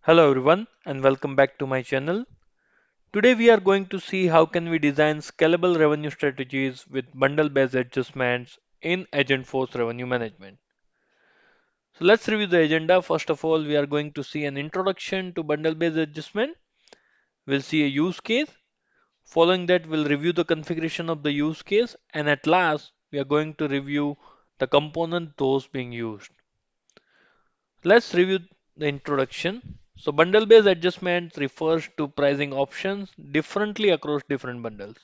Hello everyone and welcome back to my channel. Today we are going to see how can we design scalable revenue strategies with bundle-based adjustments in Agentforce Revenue Management. So let's review the agenda. First of all, we are going to see an introduction to bundle-based adjustment. We'll see a use case. Following that, we'll review the configuration of the use case, and at last, we are going to review the component those being used. Let's review the introduction. So bundle-based adjustment refers to pricing options differently across different bundles.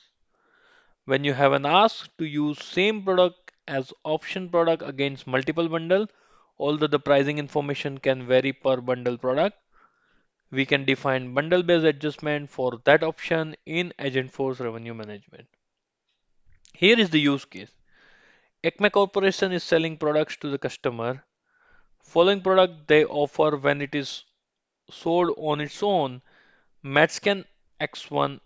When you have an ask to use same product as option product against multiple bundle, although the pricing information can vary per bundle product, we can define bundle-based adjustment for that option in Agentforce Revenue Management. Here is the use case. Acme Corporation is selling products to the customer. Following product they offer when it is sold on its own, Medscan X1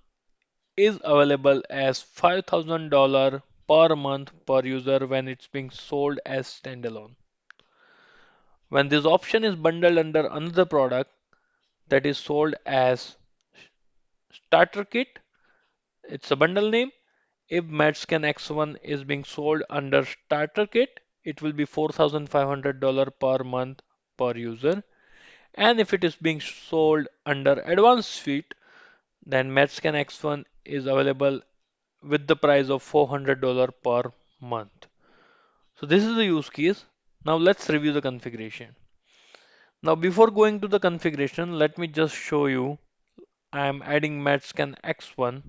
is available as $5,000 per month per user when it's being sold as standalone. When this option is bundled under another product that is sold as starter kit, it's a bundle name. If Medscan X1 is being sold under starter kit, it will be $4,500 per month per user. And if it is being sold under advanced suite, then Medscan X1 is available with the price of $400 per month. So this is the use case. Now let's review the configuration. Now before going to the configuration, let me just show you I am adding Medscan X1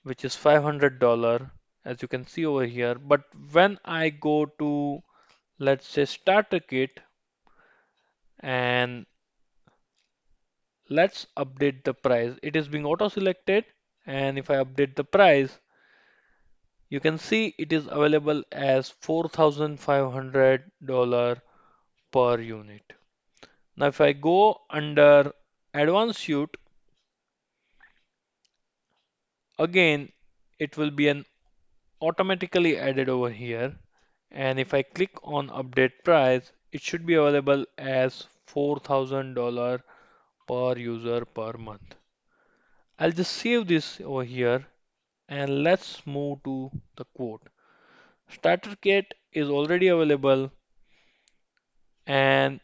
which is $500 as you can see over here. But when I go to let's say starter kit and let's update the price, it is being auto selected, and if I update the price, you can see it is available as $4,500 per unit. Now if I go under advanced suite, again it will be an automatically added over here, and if I click on update price, it should be available as $4,000 per user per month. I'll just save this over here and let's move to the quote. Starter kit is already available, and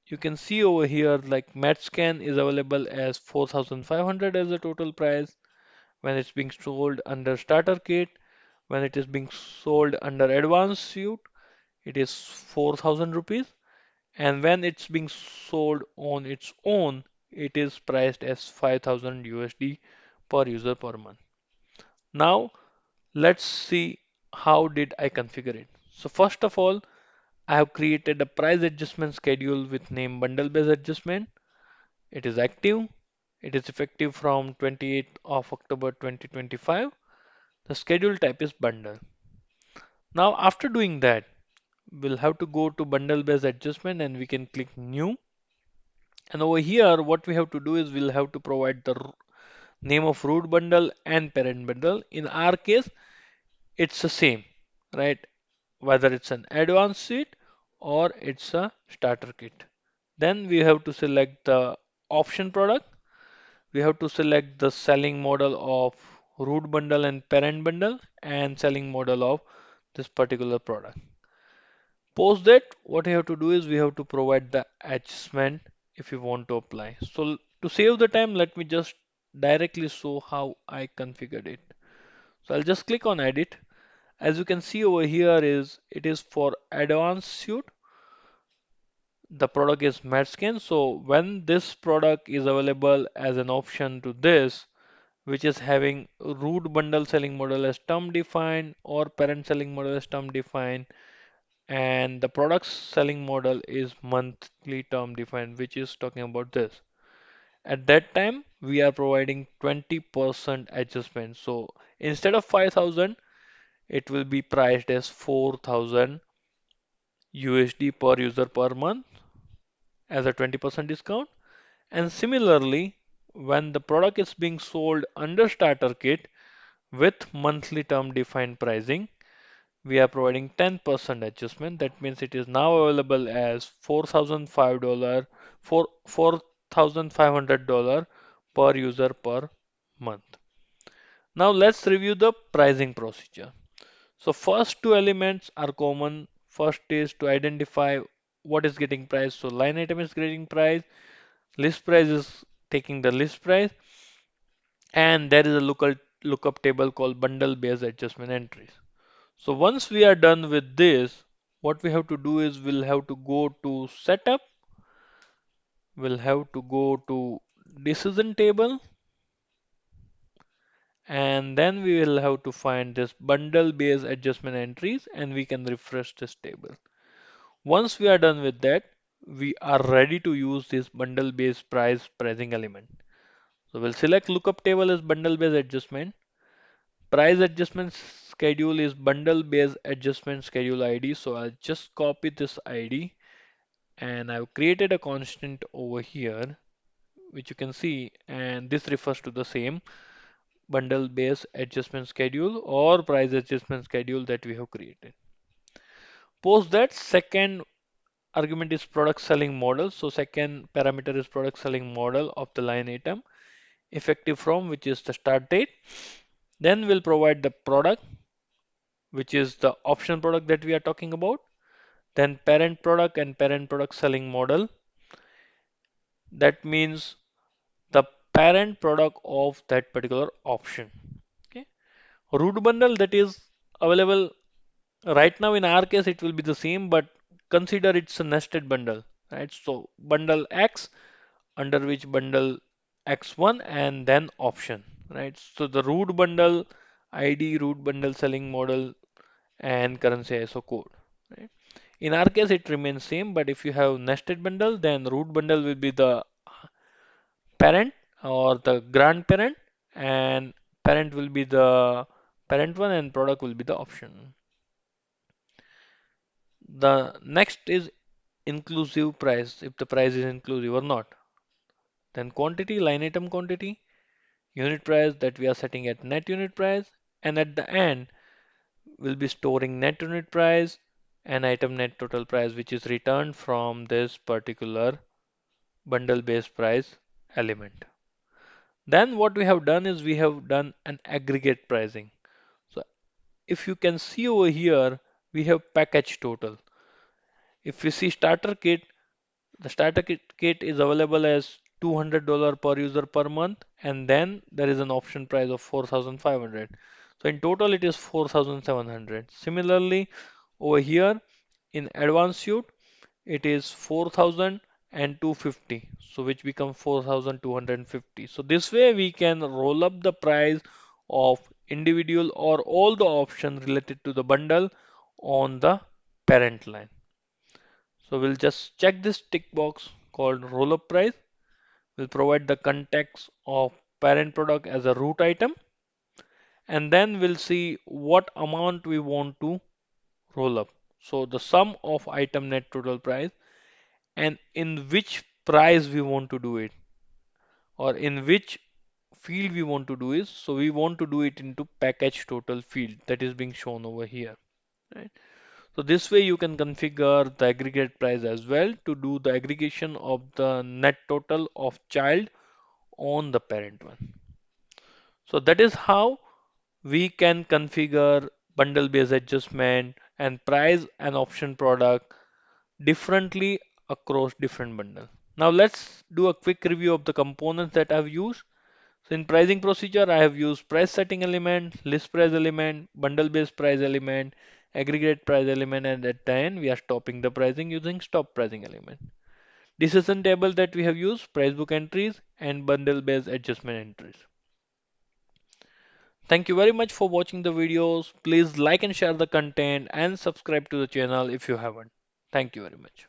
you can see over here like MatchScan is available as 4,500 as the total price when it's being sold under starter kit. When it is being sold under advanced suite, it is 4,000 rupees. And when it's being sold on its own, it is priced as 5,000 USD per user per month. Now let's see how did I configure it. So first of all, I have created a price adjustment schedule with name bundle based adjustment. It is active. It is effective from 28th of October 2025. The schedule type is bundle. Now after doing that, we'll have to go to bundle based adjustment and we can click new. And over here, what we have to do is we'll have to provide the name of root bundle and parent bundle. In our case, it's the same, right? Whether it's an advanced suite or it's a starter kit. Then we have to select the option product. We have to select the selling model of root bundle and parent bundle and selling model of this particular product. Post that, what you have to do is we have to provide the adjustment if you want to apply. So to save the time, let me just directly show how I configured it. So I'll just click on edit. As you can see over here is it is for advanced suite. The product is MatchScan. So when this product is available as an option to this, which is having root bundle selling model as term defined or parent selling model as term defined, and the product selling model is monthly term defined, which is talking about this. At that time, we are providing 20% adjustment. So instead of 5,000, it will be priced as 4,000 USD per user per month as a 20% discount. And similarly, when the product is being sold under starter kit with monthly term defined pricing, we are providing 10% adjustment. That means it is now available as $4,005 for $4,500 per user per month. Now let's review the pricing procedure. So first two elements are common. First is to identify what is getting priced. So line item is getting price, list price is taking the list price, and there is a lookup table called bundle based adjustment entries. So once we are done with this, what we have to do is we'll have to go to setup, we'll have to go to decision table, and then we will have to find this bundle based adjustment entries and we can refresh this table. Once we are done with that, we are ready to use this bundle based price pricing element. So we'll select lookup table as bundle based adjustment. Price adjustment schedule is bundle based adjustment schedule ID. So I'll just copy this ID and I've created a constant over here which you can see, and this refers to the same bundle based adjustment schedule or price adjustment schedule that we have created. Post that, second argument is product selling model. So second parameter is product selling model of the line item effective from which is the start date. Then we'll provide the product, which is the option product that we are talking about. Then parent product and parent product selling model. That means the parent product of that particular option. Okay. Root bundle, that is available right now. In our case it will be the same, but consider it's a nested bundle, right? So bundle X, under which bundle X1 and then option, right? So the root bundle ID, root bundle selling model, and currency ISO code, right? In our case it remains same, but if you have nested bundle, then root bundle will be the parent or the grandparent, and parent will be the parent one and product will be the option. The next is inclusive price, if the price is inclusive or not. Then quantity, line item quantity, unit price that we are setting at net unit price, and at the end we'll be storing net unit price and item net total price, which is returned from this particular bundle based price element. Then what we have done is we have done an aggregate pricing. So if you can see over here, we have package total. If we see starter kit, the starter kit is available as $200 per user per month, and then there is an option price of 4,500. So in total, it is 4,700. Similarly, over here in advanced suite, it is 4,000 and 250, so which become 4,250. So this way we can roll up the price of individual or all the options related to the bundle on the parent line. So we'll just check this tick box called roll up price. We'll provide the context of parent product as a root item, and then we'll see what amount we want to roll up. So the sum of item net total price and in which price we want to do it, or in which field we want to do it. So we want to do it into package total field that is being shown over here, right? So this way you can configure the aggregate price as well to do the aggregation of the net total of child on the parent one. So that is how we can configure bundle based adjustment and price and option product differently across different bundles. Now let's do a quick review of the components that I've used. So in pricing procedure, I have used price setting element, list price element, bundle based price element, aggregate price element, and at the end we are stopping the pricing using stop pricing element. Decision table that we have used, price book entries and bundle based adjustment entries. Thank you very much for watching the videos. Please like and share the content and subscribe to the channel if you haven't. Thank you very much.